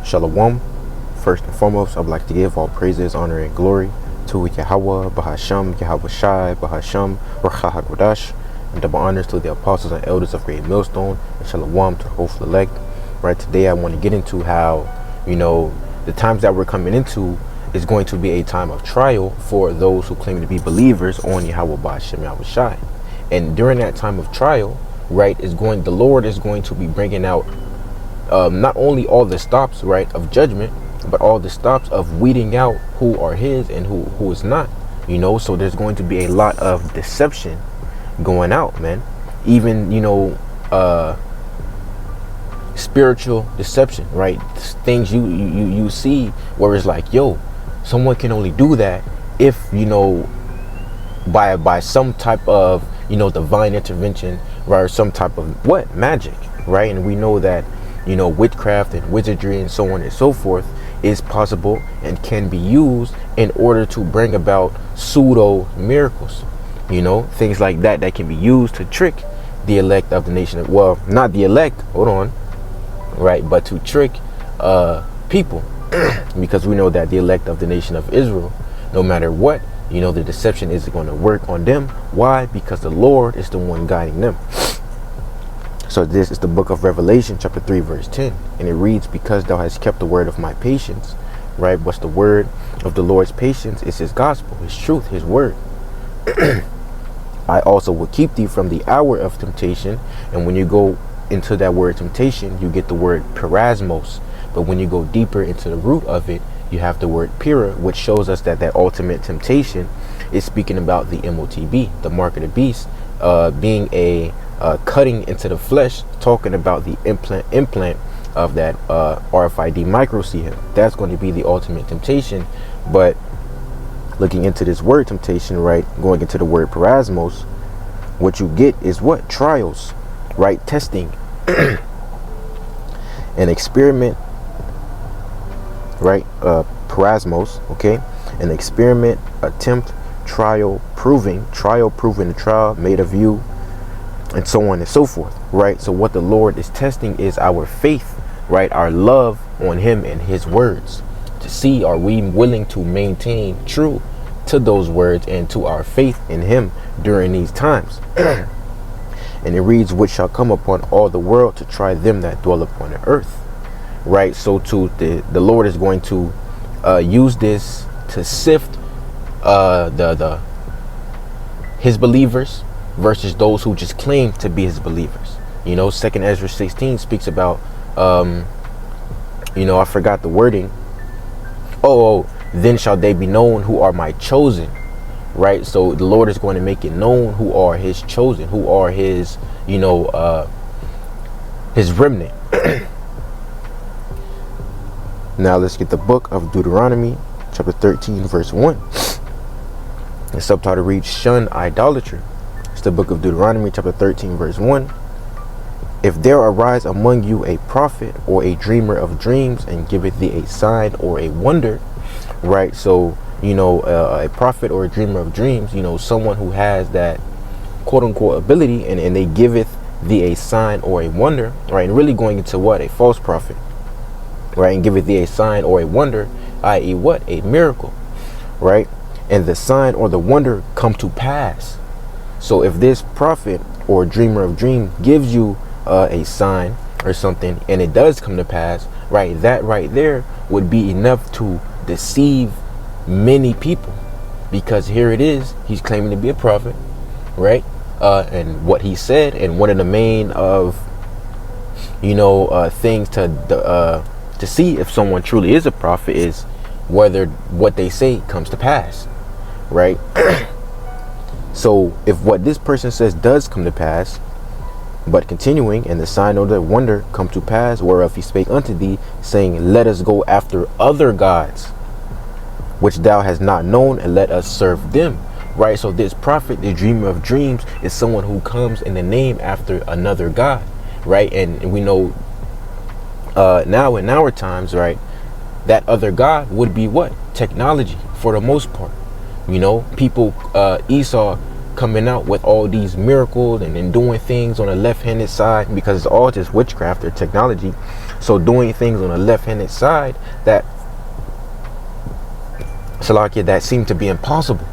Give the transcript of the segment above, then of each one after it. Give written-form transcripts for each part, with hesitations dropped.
Shalom. First and foremost, I'd like to give all praises, honor, and glory to Yahweh, Bahasham, Yahweh Shai, Bahasham, Racha HaKodash, and double honors to the apostles and elders of Great Millstone, and Shalom to the hopeful elect. Right, today I want to get into how, the times that we're coming into is going to be a time of trial for those who claim to be believers on Yahweh Bahasham, Yahweh Shai. And during that time of trial, right, the Lord is going to be bringing out not only all the stops, right, of judgment, but all the stops of weeding out who are his and who is not. So there's going to be a lot of deception going out, man. Even spiritual deception, right? Things you see where it's like, yo, someone can only do that if by some type of divine intervention, right, or some type of magic, right? And we know that witchcraft and wizardry and so on and so forth is possible and can be used in order to bring about pseudo miracles, things like that can be used to trick the elect of the nation of, well, not the elect, hold on, right, but to trick people because we know that the elect of the nation of Israel, no matter what, the deception isn't going to work on them. Why? Because the Lord is the one guiding them. So this is the book of Revelation, chapter 3, verse 10. And it reads, because thou hast kept the word of my patience, right? What's the word of the Lord's patience? It's his gospel, his truth, his word. I also will keep thee from the hour of temptation. And when you go into that word temptation, you get the word parasmos. But when you go deeper into the root of it, you have the word pira, which shows us that ultimate temptation is speaking about the MOTB, the mark of the beast, being a cutting into the flesh, talking about the implant of that RFID micro CM. That's going to be the ultimate temptation. But looking into this word temptation, right, going into the word parasmos, what you get is what? Trials, right? Testing, an experiment, right? Parasmos, okay? An experiment, attempt, trial, proving, the trial made of you, and so on and so forth, right? So what the Lord is testing is our faith, right? Our love on him and his words, to see, are we willing to maintain true to those words and to our faith in him during these times. And it reads, which shall come upon all the world to try them that dwell upon the earth, right? So the Lord is going to use this to sift his believers versus those who just claim to be his believers. 2nd Ezra 16 speaks about I forgot the wording. Then shall they be known who are my chosen, right? So the Lord is going to make it known who are his chosen, who are his his remnant. Now let's get the book of Deuteronomy, chapter 13, verse 1. The subtitle reads, shun idolatry. It's the book of Deuteronomy, chapter 13, verse 1. If there arise among you a prophet or a dreamer of dreams, and giveth thee a sign or a wonder, right? So, a prophet or a dreamer of dreams, someone who has that quote unquote ability, and they giveth thee a sign or a wonder, right? And really going into what? A false prophet, right? And giveth thee a sign or a wonder, i.e. what? A miracle, right? And the sign or the wonder come to pass. So if this prophet or dreamer of dreams gives you a sign or something, and it does come to pass, right, that right there would be enough to deceive many people, because here it is, he's claiming to be a prophet, right? And what he said, and one of the main of things to see if someone truly is a prophet is whether what they say comes to pass, right? So if what this person says does come to pass, but continuing, and the sign or the wonder come to pass, whereof he spake unto thee, saying, let us go after other gods, which thou hast not known, and let us serve them, right? So this prophet, the dreamer of dreams, is someone who comes in the name after another god, right? And we know now in our times, right, that other god would be what? Technology, for the most part. People, Esau coming out with all these miracles and doing things on the left-handed side, because it's all just witchcraft or technology. So doing things on the left-handed side that Salakia, that seem to be impossible,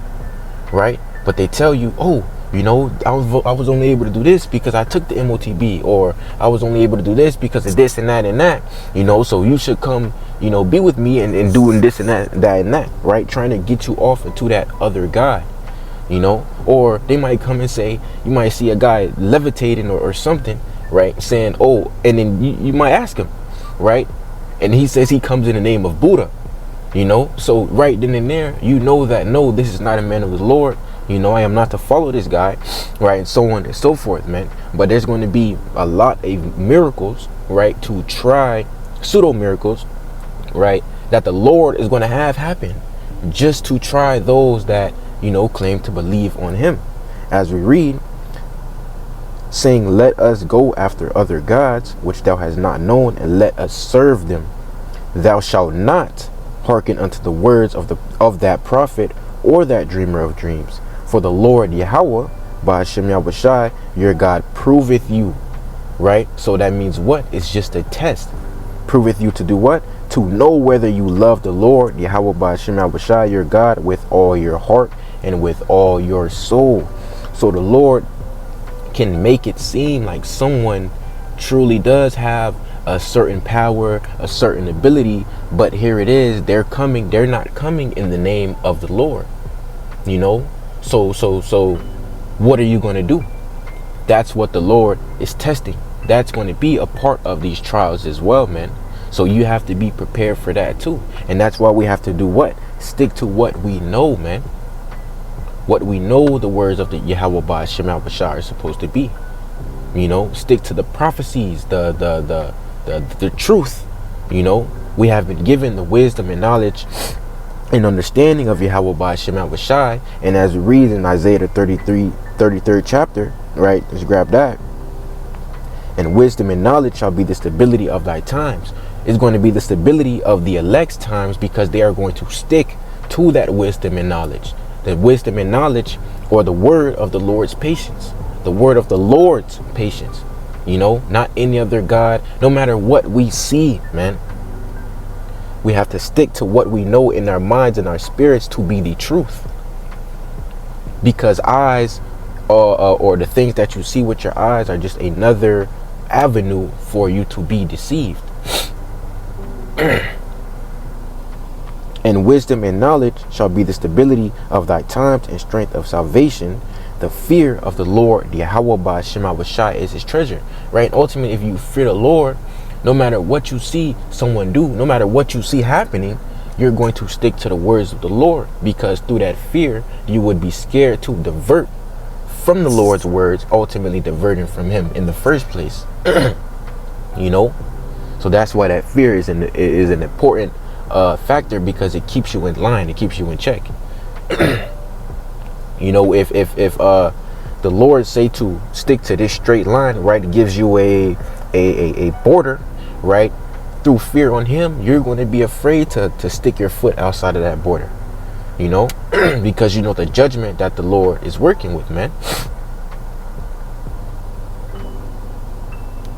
right? But they tell you, oh, you know, I was only able to do this because I took the MOTB, or I was only able to do this because of this and that, you know, so you should come, you know, be with me and doing this and that and that, right? Trying to get you off into that other God, you know. Or they might come and say, you might see a guy levitating or something, right? Saying, oh, and then you might ask him, right? And he says he comes in the name of Buddha, you know. So right then and there, you know that, no, this is not a man of the Lord. You know, I am not to follow this guy, right? And so on and so forth, man. But there's going to be a lot of miracles, right? To try, pseudo miracles, right? That the Lord is going to have happen just to try those that, you know, claim to believe on him. As we read, saying, let us go after other gods, which thou hast not known, and let us serve them. Thou shalt not hearken unto the words of that prophet or that dreamer of dreams. For the Lord Yahweh, by Hashem Yahushai, your God, proveth you. Right? So that means what? It's just a test. Proveth you to do what? To know whether you love the Lord Yahweh by Hashem Yahushai, your God, with all your heart and with all your soul. So the Lord can make it seem like someone truly does have a certain power, a certain ability, but here it is, they're not coming in the name of the Lord, you know. So what are you going to do? That's what the Lord is testing. That's going to be a part of these trials as well, man. So you have to be prepared for that too. And that's why we have to do what? Stick to what we know, man. What we know the words of the Yahweh by Shema Bashar are supposed to be. You know, stick to the prophecies, the truth. You know, we have been given the wisdom and knowledge and understanding of Yahweh by Shema Bashai. And as we read in Isaiah the 33rd chapter, right? Let's grab that. And wisdom and knowledge shall be the stability of thy times. It's going to be the stability of the elect's times, because they are going to stick to that wisdom and knowledge. The wisdom and knowledge, or the word of the Lord's patience. The word of the Lord's patience. You know, not any other God. No matter what we see, man, we have to stick to what we know in our minds and our spirits to be the truth. Because eyes, or the things that you see with your eyes, are just another avenue for you to be deceived. And wisdom and knowledge shall be the stability of thy times and strength of salvation. The fear of the Lord, Yahweh by Shema Bashai, is his treasure. Right? Ultimately, if you fear the Lord, no matter what you see someone do, no matter what you see happening, you're going to stick to the words of the Lord, because through that fear, you would be scared to divert from the Lord's words, ultimately diverting from him in the first place. You know? So that's why that fear is an important factor, because it keeps you in line, it keeps you in check. You know, if the Lord say to stick to this straight line, right, it gives you a border, right, through fear on him, you're going to be afraid to stick your foot outside of that border, you know, because you know the judgment that the Lord is working with, man.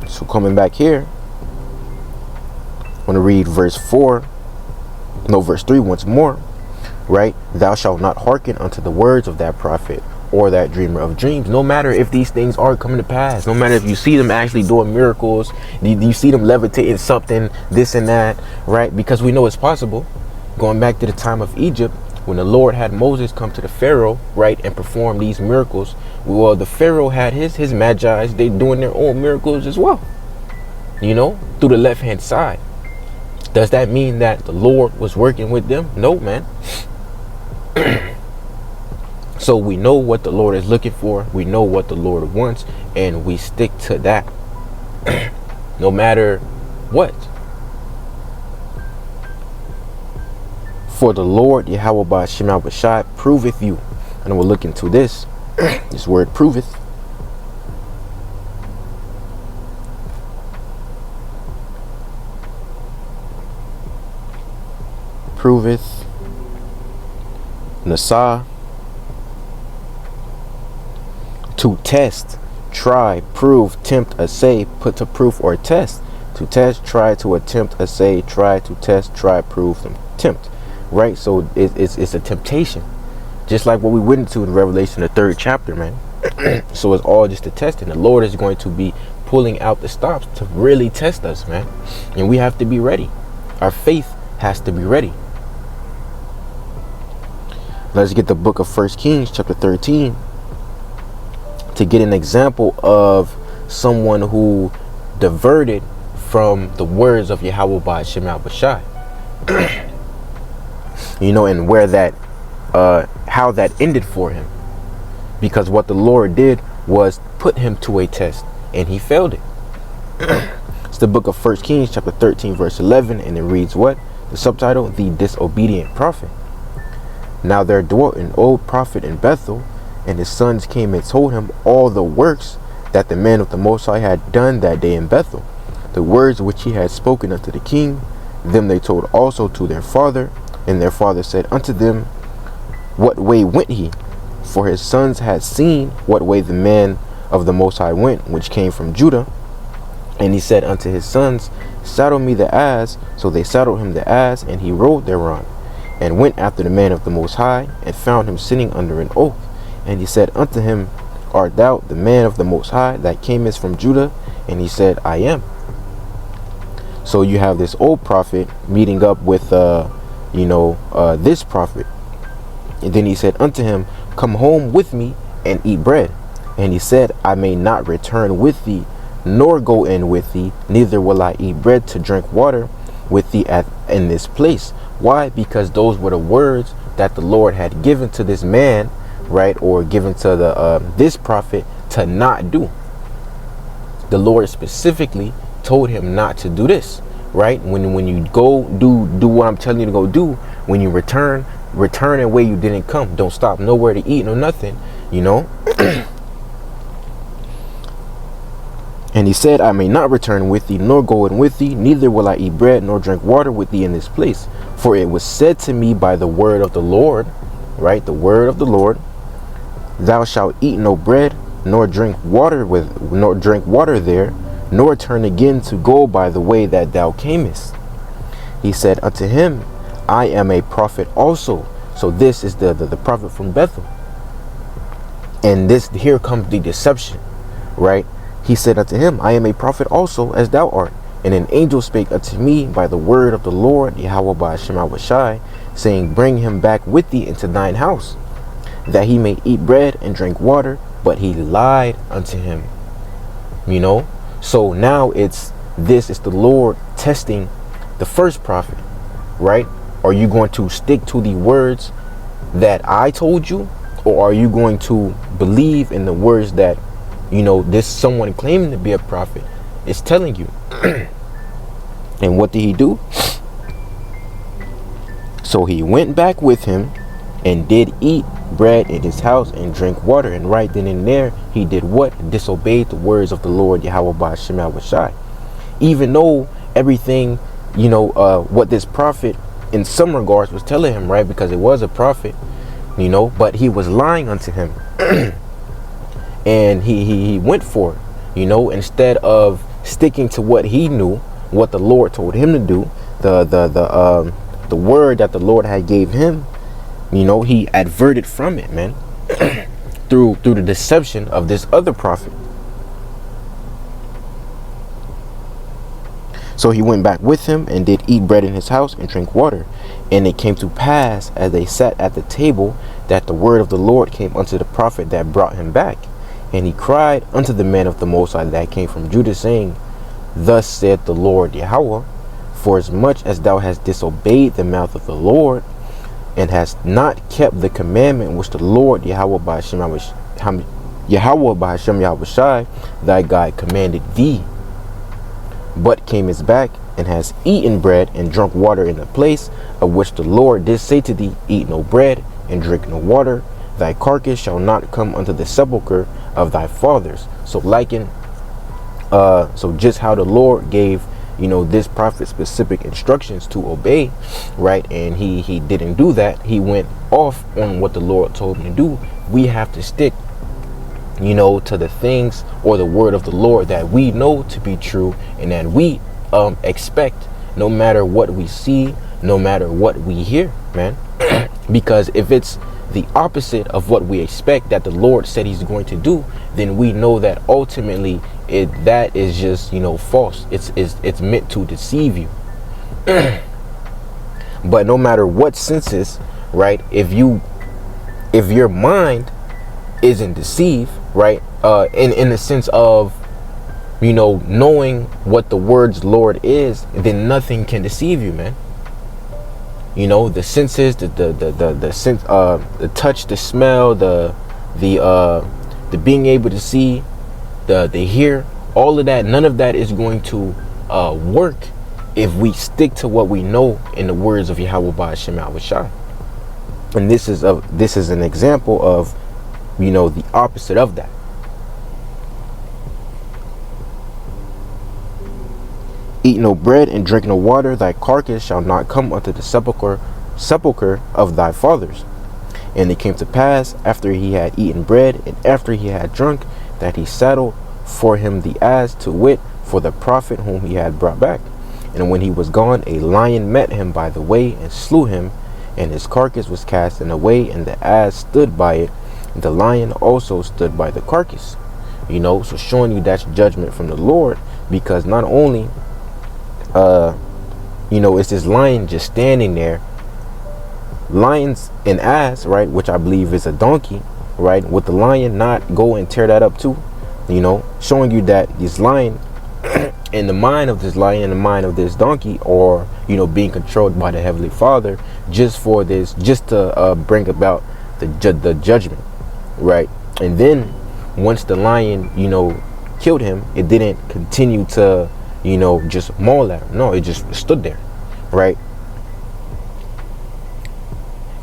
So coming back here, I want to read verse 3 once more, right? Thou shalt not hearken unto the words of that prophet or that dreamer of dreams. No matter if these things are coming to pass, no matter if you see them actually doing miracles, you see them levitating something, this and that, right? Because we know it's possible. Going back to the time of Egypt, when the Lord had Moses come to the Pharaoh, right, and perform these miracles, well, the Pharaoh had his magi's, they doing their own miracles as well, you know, through the left hand side. Does that mean that the Lord was working with them? No, man. So we know what the Lord is looking for. We know what the Lord wants, and we stick to that. No matter what. For the Lord Yahweh by Shema Bashai proveth you. And we'll look into this. This word proveth. Proveth. Nasa. To test, try, prove, tempt, assay, put to proof, or test. To test, try, to attempt, assay, try, to test, try, prove, and tempt. Right? So it's a temptation. Just like what we went into in Revelation, the 3rd chapter, man. So it's all just a test, and the Lord is going to be pulling out the stops to really test us, man. And we have to be ready. Our faith has to be ready. Let's get the book of 1 Kings chapter 13 to get an example of someone who diverted from the words of Yahweh by Shem Shai. And where that how that ended for him, because what the Lord did was put him to a test and he failed it. It's the book of 1 Kings chapter 13 verse 11, and it reads what? The subtitle: The Disobedient Prophet. Now there dwelt an old prophet in Bethel, and his sons came and told him all the works that the man of the Most High had done that day in Bethel, the words which he had spoken unto the king. Them they told also to their father, and their father said unto them, What way went he? For his sons had seen what way the man of the Most High went, which came from Judah. And he said unto his sons, Saddle me the ass. So they saddled him the ass, and he rode thereon, and went after the man of the Most High, and found him sitting under an oak. And he said unto him, Art thou the man of the Most High that camest from Judah? And he said, I am. So you have this old prophet meeting up with this prophet. And then he said unto him, Come home with me and eat bread. And he said, I may not return with thee, nor go in with thee, neither will I eat bread to drink water with thee in this place. Why? Because those were the words that the Lord had given to this man, right, or given to this prophet to not do. The Lord specifically told him not to do this, right? When you go do what I'm telling you to go do, when you return in way you didn't come. Don't stop nowhere to eat, no nothing, And he said, I may not return with thee, nor go in with thee, neither will I eat bread, nor drink water with thee in this place. For it was said to me by the word of the Lord, right? The word of the Lord, Thou shalt eat no bread, nor drink water there, nor turn again to go by the way that thou camest. He said unto him, I am a prophet also. So this is the prophet from Bethel. And here comes the deception, right? He said unto him, I am a prophet also, as thou art. And an angel spake unto me by the word of the Lord, Yahweh by Shem Shai, saying, Bring him back with thee into thine house, that he may eat bread and drink water. But he lied unto him. So now this is the Lord testing the first prophet, right? Are you going to stick to the words that I told you, or are you going to believe in the words that this someone claiming to be a prophet is telling you? And what did he do? So he went back with him and did eat bread in his house and drink water. And right then and there, he did what? Disobeyed the words of the Lord Yahweh by Shem Shai. Even though everything, what this prophet in some regards was telling him, right? Because it was a prophet, but he was lying unto him. And he went for it, instead of sticking to what he knew, what the Lord told him to do, the word that the Lord had gave him. He adverted from it, man, through the deception of this other prophet. So he went back with him and did eat bread in his house and drink water. And it came to pass, as they sat at the table, that the word of the Lord came unto the prophet that brought him back. And he cried unto the man of the Most High that came from Judah, saying, Thus saith the Lord Yahweh, For as much as thou hast disobeyed the mouth of the Lord, and hast not kept the commandment which the Lord Yahweh by Hashem Shai, thy God, commanded thee, but camest back, and hast eaten bread and drunk water in the place of which the Lord did say to thee, Eat no bread and drink no water, thy carcass shall not come unto the sepulchre of thy fathers. So just how the Lord gave this prophet specific instructions to obey, right? And he didn't do that. He went off on what the Lord told him to do. We have to stick to the things or the word of the Lord that we know to be true and that we expect, no matter what we see, no matter what we hear, man. Because if it's the opposite of what we expect that the Lord said he's going to do, then we know that ultimately that is just, false. It's meant to deceive you. But no matter what senses, right, if your mind isn't deceived, right, in the sense of knowing what the word's Lord is, then nothing can deceive you, man. The senses, the sense, the touch, the smell, the being able to see, the hear, all of that, none of that is going to work if we stick to what we know in the words of Yahweh Ba'ashem Yahushai. And this is an example of the opposite of that. Eat no bread and drink no water, thy carcass shall not come unto the sepulchre of thy fathers. And it came to pass, after he had eaten bread, and after he had drunk, that he saddled for him the ass, to wit, for the prophet whom he had brought back. And when he was gone, a lion met him by the way, and slew him, and his carcass was cast in a way, and the ass stood by it, and the lion also stood by the carcass. So showing you that's judgment from the Lord, because not only it's this lion just standing there. Lions and ass, right, which I believe is a donkey, right, would the lion not go and tear that up too? Showing you that this lion in the mind of this lion, in the mind of this donkey, or being controlled by the Heavenly Father, just to bring about the judgment, right? And then once the lion killed him, it didn't continue to just maul at him. No, it just stood there, right?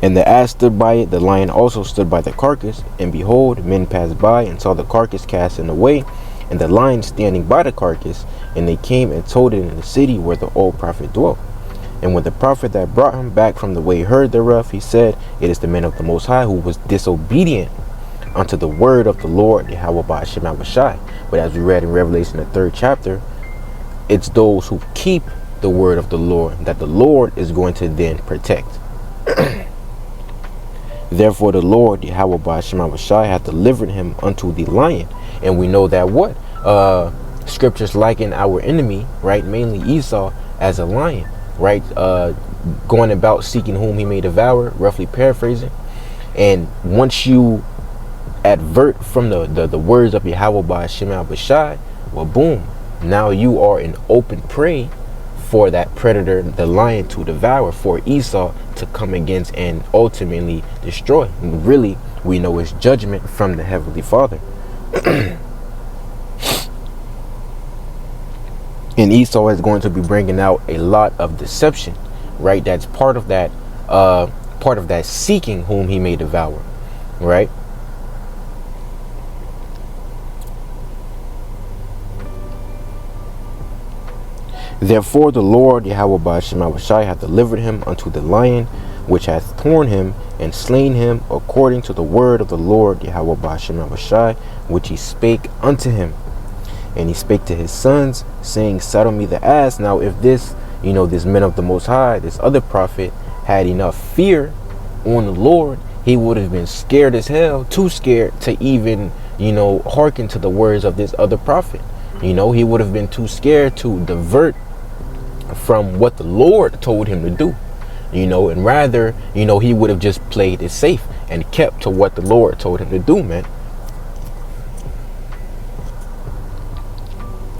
And the ass stood by it, the lion also stood by the carcass. And behold, men passed by and saw the carcass cast in the way, and the lion standing by the carcass. And they came and told it in the city where the old prophet dwelt. And when the prophet that brought him back from the way heard thereof, he said, it is the man of the Most High who was disobedient unto the word of the Lord, Yahweh Ba'ashem Yahushai. But as we read in Revelation, the 3rd chapter, it's those who keep the word of the Lord that the Lord is going to then protect. Therefore the Lord, Yahweh Ba'ashem Yahushai, hath delivered him unto the lion. And we know that what? Scriptures liken our enemy, right, mainly Esau, as a lion, right? Going about seeking whom he may devour, roughly paraphrasing. And once you advert from the words of Yahweh Ba'ashem Yahushai, well, boom, now you are an open prey for that predator, the lion, to devour, for Esau to come against and ultimately destroy. And really, we know it's judgment from the Heavenly Father. And Esau is going to be bringing out a lot of deception, right? That's part of that seeking whom he may devour, right? Therefore the Lord, Yahweh Ba'ashem Yahushai, hath delivered him unto the lion, which hath torn him and slain him, according to the word of the Lord, Yahweh Ba'ashem Yahushai, which he spake unto him. And he spake to his sons, saying, saddle me the ass. Now if this, this man of the Most High, this other prophet, had enough fear on the Lord, he would have been scared as hell, too scared to even, hearken to the words of this other prophet. He would have been too scared to divert from what the Lord told him to do, and rather, he would have just played it safe and kept to what the Lord told him to do, man.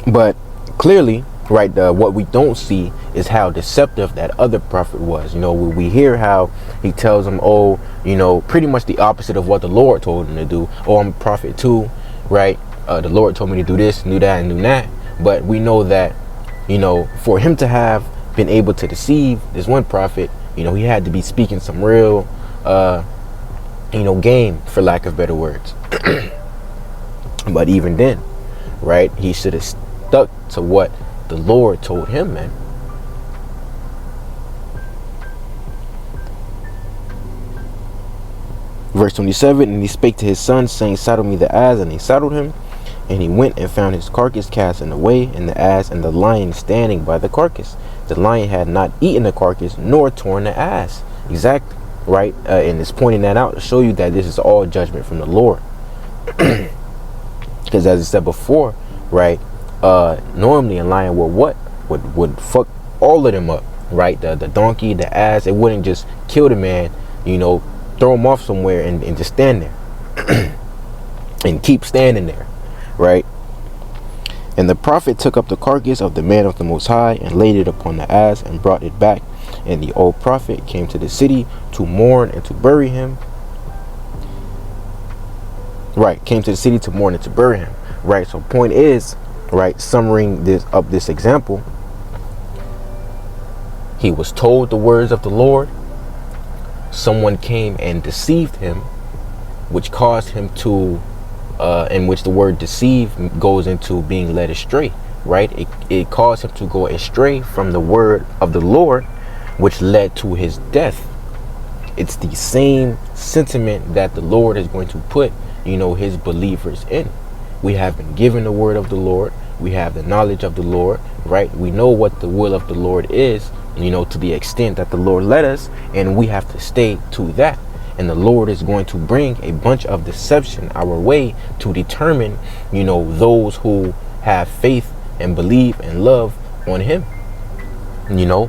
But clearly, right, what we don't see is how deceptive that other prophet was. We hear how he tells him, pretty much the opposite of what the Lord told him to do. Oh, I'm a prophet too, right? The Lord told me to do this, do that, and do that. But we know that, for him to have been able to deceive this one prophet, he had to be speaking some real, game, for lack of better words. But even then, right, he should have stuck to what the Lord told him, man. Verse 27, and he spake to his son, saying, saddle me the ass, and he saddled him. And he went and found his carcass cast in the way, and the ass and the lion standing by the carcass. The lion had not eaten the carcass, nor torn the ass. Exactly, right? And it's pointing that out to show you that this is all judgment from the Lord. Because as I said before, right, normally a lion would fuck all of them up, right? The donkey, the ass. It wouldn't just kill the man, throw him off somewhere and just stand there and keep standing there, right? And the prophet took up the carcass of the man of the Most High and laid it upon the ass and brought it back. And the old prophet came to the city to mourn and to bury him. Right, came to the city to mourn and to bury him. Right, so point is, right, summarizing this example, he was told the words of the Lord. Someone came and deceived him, which caused him to, in which the word deceive goes into being led astray, right? It caused him to go astray from the word of the Lord, which led to his death. It's the same sentiment that the Lord is going to put, his believers in. We have been given the word of the Lord. We have the knowledge of the Lord, right? We know what the will of the Lord is, to the extent that the Lord led us, and we have to stay to that. And the Lord is going to bring a bunch of deception our way to determine, those who have faith and believe and love on him.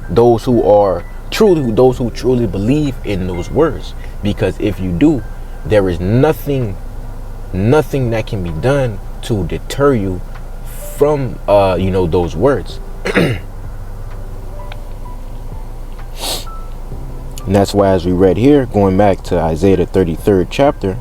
Those who truly believe in those words. Because if you do, there is nothing that can be done to deter you from those words. And that's why, as we read here, going back to Isaiah the 33rd chapter,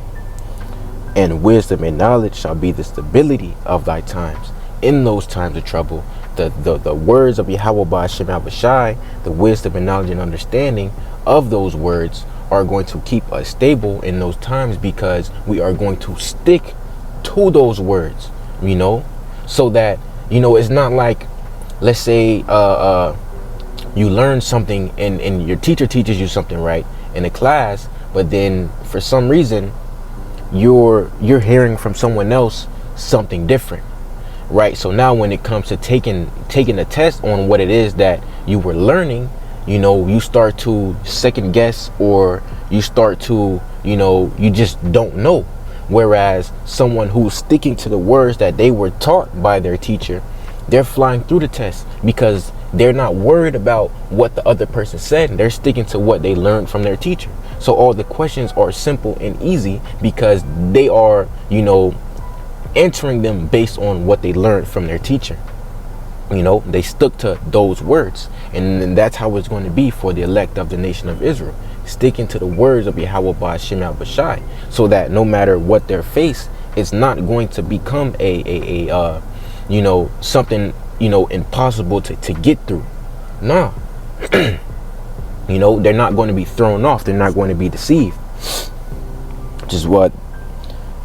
and wisdom and knowledge shall be the stability of thy times. In those times of trouble, the words of Yahweh Ba'ashem Abishai, the wisdom and knowledge and understanding of those words are going to keep us stable in those times, because we are going to stick to those words, so that, it's not like, let's say, you learn something and your teacher teaches you something, right, in a class, but then for some reason you're hearing from someone else something different, right? So now when it comes to taking a test on what it is that you were learning, you start to second guess, or you start to, you just don't know. Whereas someone who's sticking to the words that they were taught by their teacher, they're flying through the test because they're not worried about what the other person said. They're sticking to what they learned from their teacher. So all the questions are simple and easy because they are, answering them based on what they learned from their teacher. They stuck to those words. And then that's how it's going to be for the elect of the nation of Israel, sticking to the words of Yahweh Ba'ashem Abishai, so that no matter what their face, it's not going to become a something, impossible to get through. Nah. They're not going to be thrown off. They're not going to be deceived. Which is what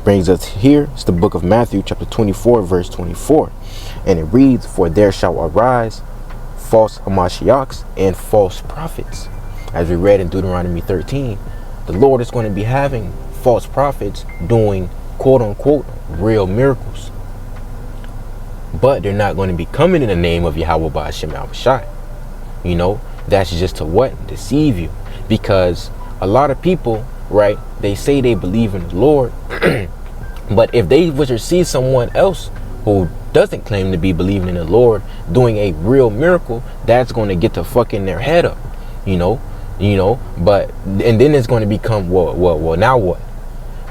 brings us here. It's the book of Matthew, chapter 24, verse 24. And it reads, for there shall arise false Hamashiachs and false prophets. As we read in Deuteronomy 13, the Lord is going to be having false prophets doing quote unquote real miracles. But they're not going to be coming in the name of Yahweh Ba'ashem Abishai. That's just to what? Deceive you. Because a lot of people, right, they say they believe in the Lord, but if they was to see someone else who doesn't claim to be believing in the Lord doing a real miracle, that's going to get to fucking their head up, but and then it's going to become, well, now what,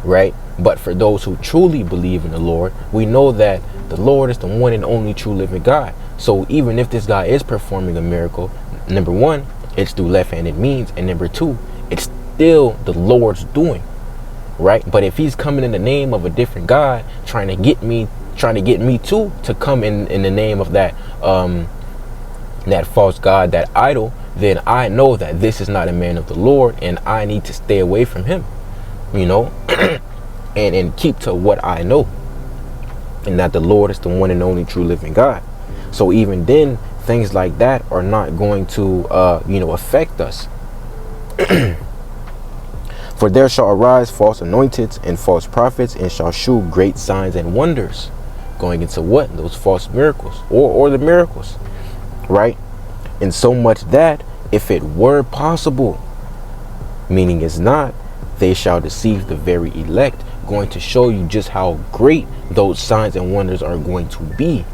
right? But for those who truly believe in the Lord, we know that the Lord is the one and only true living God. So even if this guy is performing a miracle, number one, it's through left-handed means, and number two, it's still the Lord's doing, right? But if he's coming in the name of a different God, trying to get me to come in the name of that that false God, that idol, then I know that this is not a man of the Lord, and I need to stay away from him, and keep to what I know, and that the Lord is the one and only true living God. So even then, things like that are not going to affect us. For there shall arise false anointeds and false prophets, and shall shew great signs and wonders. Going into what? Those false miracles, or the miracles, right? And so much that if it were possible, meaning it's not, they shall deceive the very elect. Going to show you just how great those signs and wonders are going to be.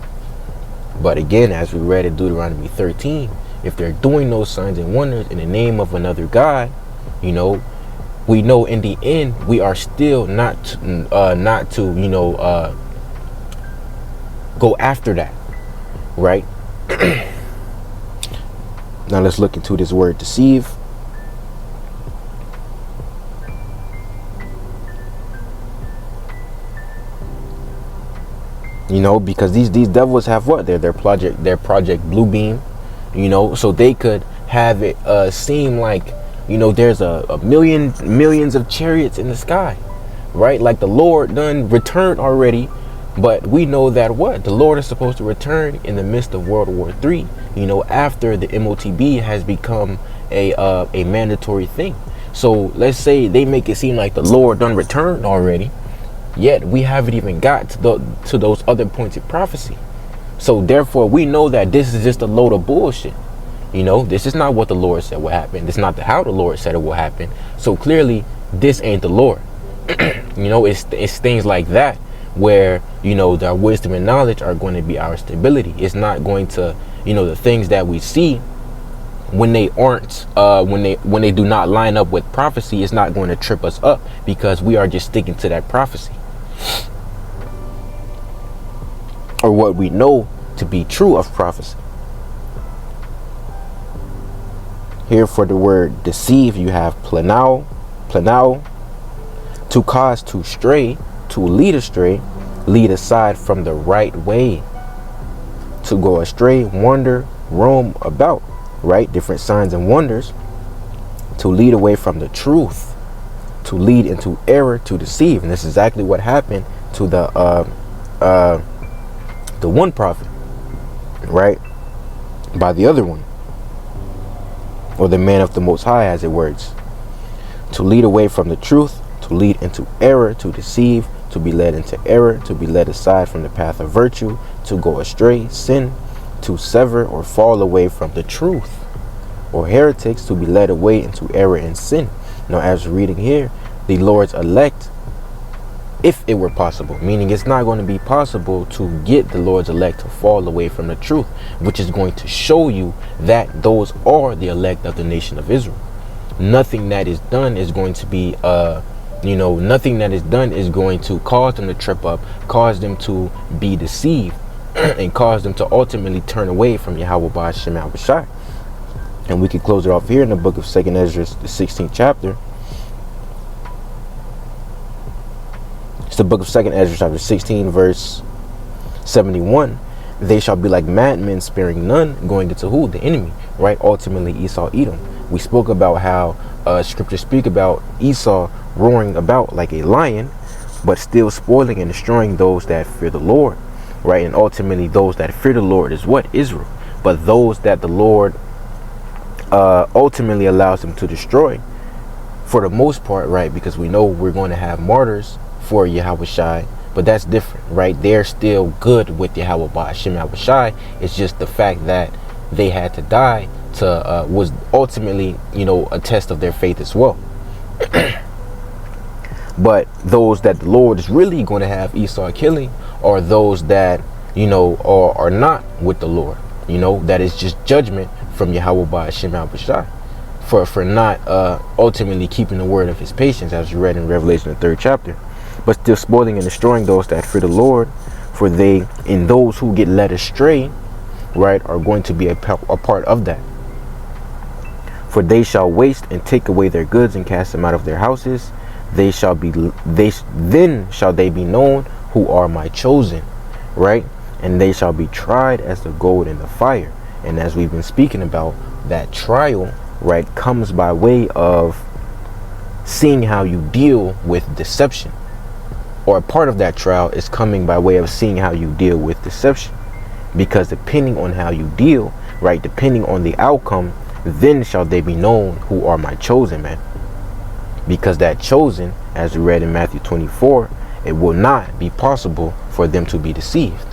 But again, as we read in Deuteronomy 13, if they're doing those signs and wonders in the name of another God, we know in the end we are still not to go after that, right? Now let's look into this word deceive. Because these devils have what? Their project Bluebeam, so they could have it seem like, there's a millions of chariots in the sky, right? Like the Lord done returned already. But we know that what? The Lord is supposed to return in the midst of World War III, after the MOTB has become a mandatory thing. So let's say they make it seem like the Lord done returned already, yet we haven't even got to those other points of prophecy. So therefore we know that this is just a load of bullshit. This is not what the Lord said will happen. This is not how the Lord said it will happen. So clearly this ain't the Lord. It's things like that where their wisdom and knowledge are going to be our stability. It's not going to, the things that we see when they aren't when they do not line up with prophecy, it's not going to trip us up, because we are just sticking to that prophecy, or what we know to be true of prophecy. Here for the word deceive, you have planao, to cause to stray, to lead astray, lead aside from the right way, to go astray, wander, roam about, right? Different signs and wonders, to lead away from the truth, to lead into error, to deceive. And this is exactly what happened to the one prophet, right? By the other one, or the man of the Most High, as it words. To lead away from the truth, to lead into error, to deceive, to be led into error, to be led aside from the path of virtue, to go astray, sin, to sever or fall away from the truth, or heretics, to be led away into error and sin. Now, as we're reading here, the Lord's elect, if it were possible, meaning it's not going to be possible to get the Lord's elect to fall away from the truth, which is going to show you that those are the elect of the nation of Israel. Nothing that is done is going to be nothing that is done is going to cause them to trip up, cause them to be deceived, and cause them to ultimately turn away from Yahweh Ba'ashem Yahushai. And we can close it off here in the book of 2nd Ezra, the 16th chapter. It's the book of 2nd Ezra, chapter 16, verse 71. They shall be like madmen, sparing none, going into who? The enemy, right? Ultimately, Esau, Edom. We spoke about how scriptures speak about Esau roaring about like a lion, but still spoiling and destroying those that fear the Lord, right? And ultimately, those that fear the Lord is what? Israel. But those that the Lord ultimately allows them to destroy, for the most part, right? Because we know we're going to have martyrs for Yahweh Shai, but that's different, right? They're still good with Yahweh Ba'ashem Yahushai. It's just the fact that they had to die to was ultimately, a test of their faith as well. But those that the Lord is really going to have Esau killing are those that, are not with the Lord. That is just judgment from Yahweh Ba'ashem Yahushai for not ultimately keeping the word of his patience, as we read in Revelation, the 3rd chapter. But still spoiling and destroying those that fear the Lord, for they, and those who get led astray, right, are going to be a part of that. For they shall waste and take away their goods and cast them out of their houses. Then shall they be known who are my chosen, right? And they shall be tried as the gold in the fire. And as we've been speaking about, that trial, right, comes by way of seeing how you deal with deception. Or a part of that trial is coming by way of seeing how you deal with deception. Because depending on how you deal, right, depending on the outcome, then shall they be known who are my chosen, man. because that chosen, as we read in Matthew 24, it will not be possible for them to be deceived.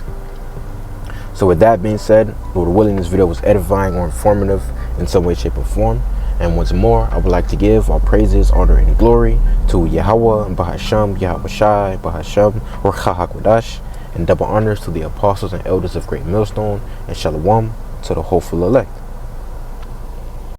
So with that being said, Lord willing, this video was edifying or informative in some way, shape, or form. And once more, I would like to give all praises, honor, and glory to Yahweh, Bahasham, Yahweh Shai, Bahasham, or Chahakwadash, and double honors to the apostles and elders of Great Millstone, and Shalom to the hopeful elect.